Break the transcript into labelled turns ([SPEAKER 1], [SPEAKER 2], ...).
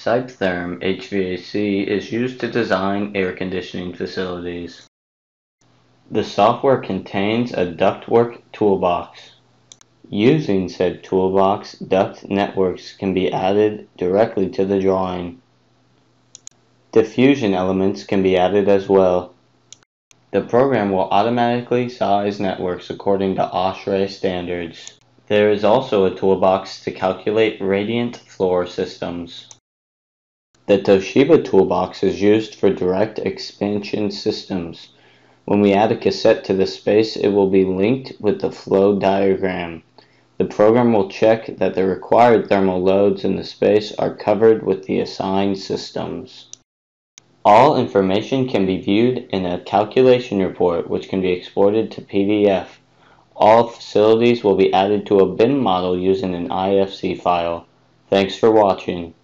[SPEAKER 1] Cypetherm HVAC is used to design air conditioning facilities. The software contains a ductwork toolbox. Using said toolbox, duct networks can be added directly to the drawing. Diffusion elements can be added as well. The program will automatically size networks according to ASHRAE standards. There is also a toolbox to calculate radiant floor systems. The Toshiba toolbox is used for direct expansion systems. When we add a cassette to the space, it will be linked with the flow diagram. The program will check that the required thermal loads in the space are covered with the assigned systems. All information can be viewed in a calculation report, which can be exported to PDF. All facilities will be added to a BIM model using an IFC file. Thanks for watching.